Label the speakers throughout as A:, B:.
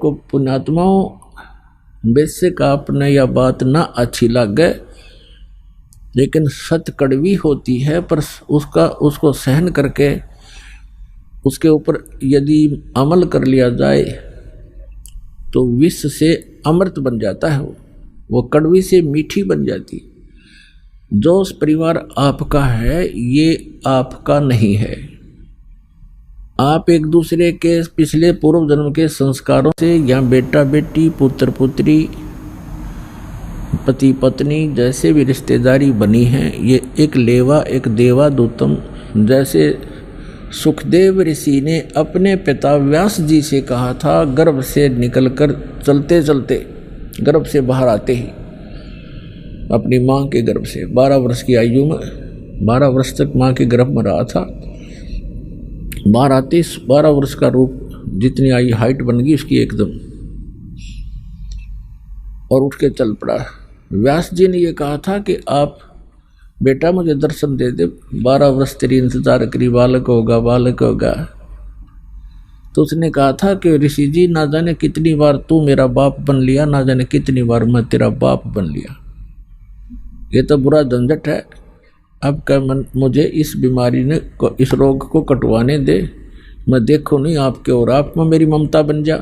A: आपको पुण्यात्माओं बेशक आपने यह बात ना अच्छी लगे, लेकिन सत्य कड़वी होती है, पर उसको सहन करके उसके ऊपर यदि अमल कर लिया जाए तो विष से अमृत बन जाता है, वो कड़वी से मीठी बन जाती। जो परिवार आपका है ये आपका नहीं है। आप एक दूसरे के पिछले पूर्व जन्म के संस्कारों से या बेटा बेटी, पुत्र पुत्री, पति पत्नी जैसे भी रिश्तेदारी बनी है, ये एक लेवा एक देवा दूतम। जैसे सुखदेव ऋषि ने अपने पिता व्यास जी से कहा था, गर्भ से निकलकर चलते चलते गर्भ से बाहर आते ही अपनी माँ के गर्भ से 12 वर्ष की आयु में 12 वर्ष तक माँ के गर्भ में रहा था। बाहर आते 12 वर्ष का रूप जितनी आई हाइट बन गई उसकी एकदम, और उठ के चल पड़ा। व्यास जी ने ये कहा था कि आप बेटा मुझे दर्शन दे दे, 12 वर्ष तेरी इंतजार करी, बालक होगा बालक होगा। तो उसने कहा था कि ऋषि जी ना जाने कितनी बार तू मेरा बाप बन लिया, ना जाने कितनी बार मैं तेरा बाप बन लिया। ये तो बुरा झंझट है। अब क्या मुझे इस बीमारी ने इस रोग को कटवाने दे, मैं देखूं नहीं आपके और आप में मेरी ममता बन जा,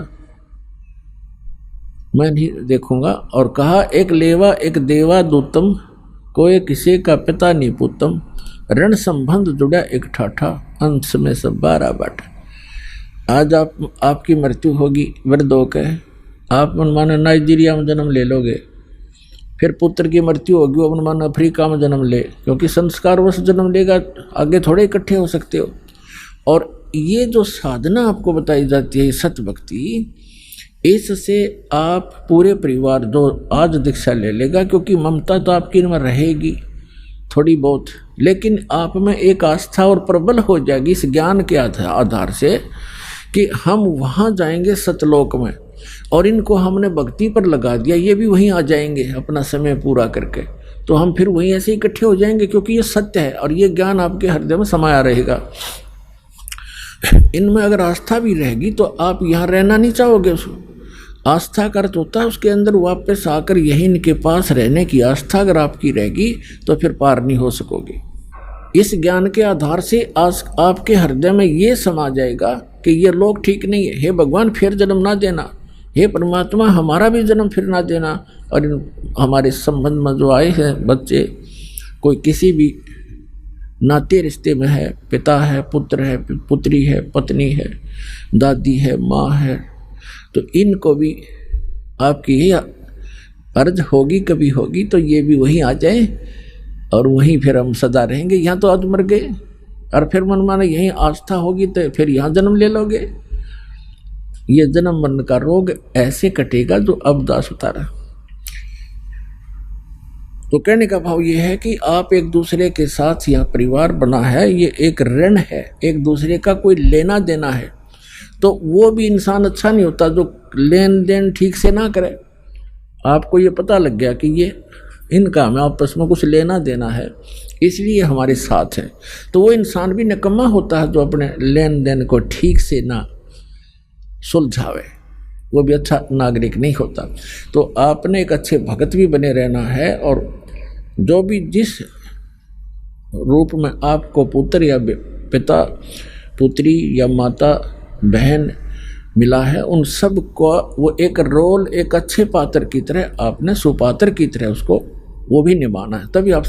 A: मैं नहीं देखूंगा। और कहा, एक लेवा एक देवा दूतम, कोई किसी का पिता नहीं पुतम, ऋण संबंध जुड़ा एक ठाठा, अंश में सब 12 बाटा। आज आपकी मृत्यु होगी वृद्ध होकर, आप मानो नाइजीरिया में जन्म ले लोगे, फिर पुत्र की मृत्यु होगी वो मानो अफ्रीका में जन्म ले, क्योंकि संस्कारवश जन्म लेगा, आगे थोड़े इकट्ठे हो सकते हो। और ये जो साधना आपको बताई जाती है सत्य भक्ति, इससे आप पूरे परिवार जो आज दीक्षा ले लेगा, क्योंकि ममता तो आपकी में रहेगी थोड़ी बहुत, लेकिन आप में एक आस्था और प्रबल हो जाएगी इस ज्ञान के आधार से कि हम वहाँ जाएंगे सतलोक में, और इनको हमने भक्ति पर लगा दिया, ये भी वहीं आ जाएंगे अपना समय पूरा करके, तो हम फिर वहीं ऐसे इकट्ठे हो जाएंगे, क्योंकि ये सत्य है और ये ज्ञान आपके हृदय में समाया रहेगा। इनमें अगर आस्था भी रहेगी तो आप यहाँ रहना नहीं चाहोगे। उसको आस्था का अर्थ होता है उसके अंदर वापस आकर यही इनके पास रहने की आस्था अगर आपकी रहेगी तो फिर पार नहीं हो सकोगे। इस ज्ञान के आधार से आज आपके हृदय में ये समा जाएगा कि ये लोग ठीक नहीं है, हे भगवान फिर जन्म ना देना, हे परमात्मा हमारा भी जन्म फिर ना देना। और हमारे संबंध में जो आए हैं बच्चे, कोई किसी भी नाते रिश्ते में है, पिता है, पुत्र है, पुत्री है, पत्नी है, दादी है, माँ है, तो इनको भी आपकी ये अर्ज होगी, कभी होगी तो ये भी वहीं आ जाए और वहीं फिर हम सदा रहेंगे। यहाँ तो आज मर गए और फिर मन माने यहीं आस्था होगी तो फिर यहाँ जन्म ले लोगे। ये जन्म मरण का रोग ऐसे कटेगा जो अब दास उतारा। तो कहने का भाव ये है कि आप एक दूसरे के साथ यहाँ परिवार बना है, ये एक ऋण है, एक दूसरे का कोई लेना देना है। तो वो भी इंसान अच्छा नहीं होता जो लेन देन ठीक से ना करे। आपको ये पता लग गया कि ये इनका हमें आपस में कुछ लेना देना है, इसलिए हमारे साथ है, तो वो इंसान भी निकम्मा होता है जो अपने लेन देन को ठीक से ना सुलझावे, वो भी अच्छा नागरिक नहीं होता। तो आपने एक अच्छे भगत भी बने रहना है, और जो भी जिस रूप में आपको पुत्र या पिता, पुत्री या माता, बहन मिला है, उन सब को वो एक रोल एक अच्छे पात्र की तरह आपने सुपात्र की तरह उसको वो भी निभाना है, तभी आप